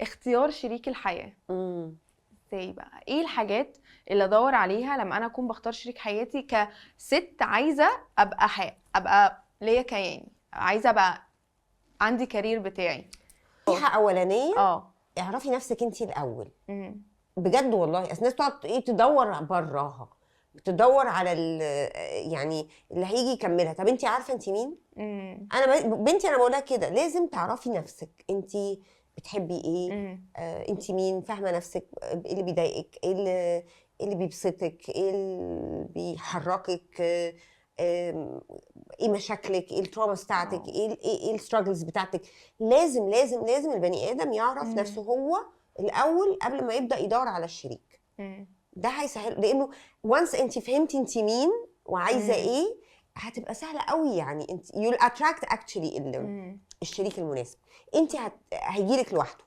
اختيار شريك الحياه. امم ازاي بقى؟ ايه الحاجات اللي ادور عليها لما انا اكون بختار شريك حياتي كست عايزه ابقى ليا كياني، عايزه ابقى عندي كارير بتاعي؟ نصيحه اولانيه، اه. اعرفي نفسك انت الاول. امم. بجد والله، اصل الناس تقعد ايه تدور براها، تدور على يعني اللي هيجي يكملها. طب انت عارفه انت مين؟ امم. انا بنتي انا بقولها كده، لازم تعرفي نفسك انت بتحبي ايه. امم. انت مين، فاهمه نفسك، ايه اللي بيضايقك، إيه اللي بيبسطك، ايه اللي بيحركك، ايه مشاكلك، ايه التروماس بتاعتك، ايه الستراجلز بتاعتك. لازم لازم لازم البني ادم يعرف نفسه هو الاول قبل ما يبدا يدور على الشريك. ده هيسهل، لانه وانس انت فهمتي انت مين وعايزه ايه، هتبقى سهله قوي. يعني انت يو اتراكت اكشلي الشريك المناسب. انت هيجيلك لوحده.